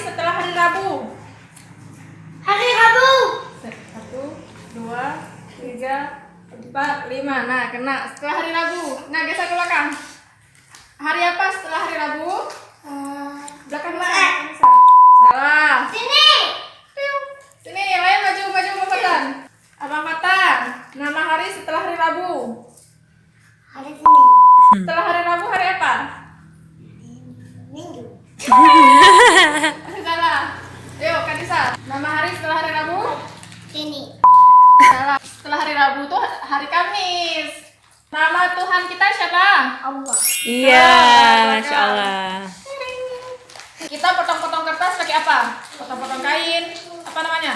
setelah hari Rabu. Hari Rabu. 1, 2, 3, 4, 5. Nah, kena setelah hari Rabu. Nah, geser ke belakang. Hari apa setelah hari Rabu? Belakang belakang. Salah. Sini. Sini, lain maju Bang Fatan. Abang Fatan, nama hari setelah hari Rabu. Hari Senin. Setelah hari Rabu hari apa? Minggu. Masih salah. Yuk, Kanisa. Nama hari setelah hari Rabu? Sini. Salah. Setelah hari Rabu tuh hari Kamis. Nama Tuhan kita siapa? Allah. Iya, Masya Allah. Kita potong-potong kertas pakai apa? Potong-potong kain. Apa namanya?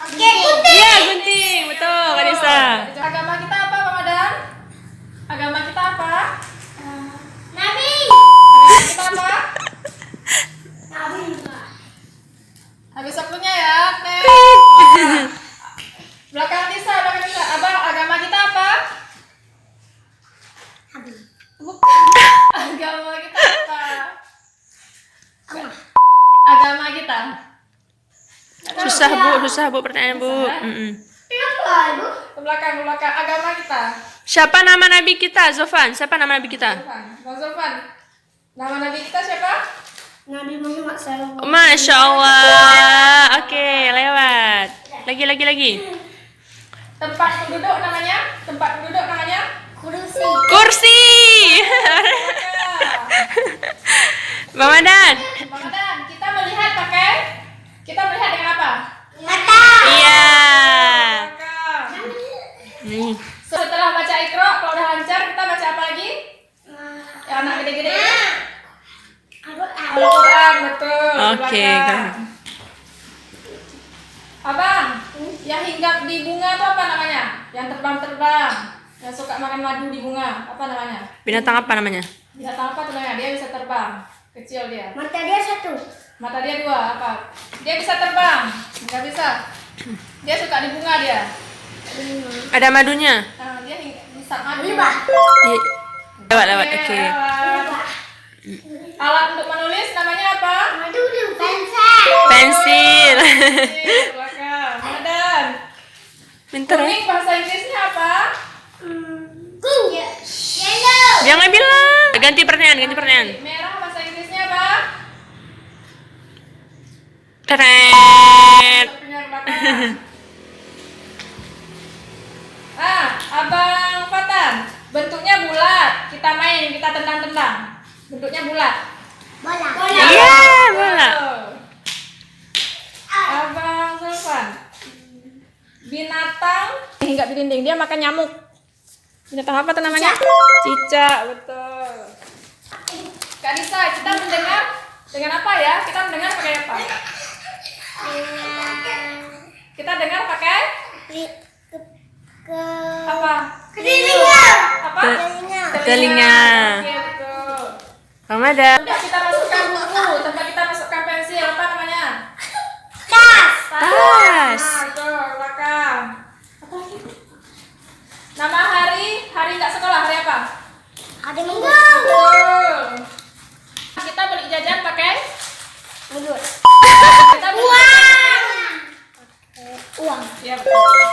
Oke, gunting. Iya, gunting. Betul, Kak Disa. Agama kita apa, Bang Madan? Agama kita apa? Nabi. Agama kita apa? Nabi. Habis waktunya ya, Teh. Belakang Disa. Abang, agama kita apa? Nabi. Bukan. Agama kita apa? Agama kita. Susah Bu pertanyaan Bu. Apa, Ibu? Ke belakang. Agama kita. Siapa nama Nabi kita, Zofan? Siapa nama Nabi kita? Bang Zulfan. Nama Nabi kita siapa? Nabi Muhammad SAW. Masya Allah. Oke, lewat. Lagi. Tempat penduduk namanya? Kursi. Kursi. Bang Madan. Bang Madan, kita melihat dengan apa? Mata. Iya. Belakang. Nih. Setelah baca Iqra, kalau udah lancar kita baca apa lagi? Ya, anak gede-gede. Al-Quran, betul. Oke, Belakang. Abang, yang hinggap di bunga itu apa namanya? Yang terbang, yang suka makan madu di bunga, apa namanya? Binatang apa namanya? Binatang apa tuh namanya? Dia bisa terbang, kecil dia. Mata dia satu. Mata dia 2, apa? Dia bisa terbang, nggak bisa. Dia suka di bunga dia. Ada madunya. Nah, dia bisa madu. Lewat. Lewat. Oke. Lewat. Alat untuk menulis namanya apa? Dulu pensil. Pensil. Belakang. Madan. Pinter ya? Kuning bahasa Inggrisnya apa? Yellow. Jangan bilang. Ganti pertanyaan. Merah bahasa Inggrisnya apa? Keren. Benar, belakang. Abang Fatan, bentuknya bulat. Kita main, kita tendang-tendang. Bentuknya bulat. Bola. Iya, bola. Abang Zulfan, binatang hinggap di dinding, dia makan nyamuk. Binatang apa tuh namanya? Cicak, betul. Kak Nisa, kita mendengar dengan apa ya? Kita mendengar pakai apa? Kita dengar pakai apa? Telinga. Apa? Telinga. Oke, betul. Bang Madan. Tempat kita masukkan buku, tempat kita masukkan pensil, apa namanya? Tas. Tas. Nah, itu belakang. Apa lagi? Nama hari nggak sekolah, hari apa? Ada Minggu. Betul. Kita beli jajan pakai Duit. kita beli Uang. Uang. Iya, betul.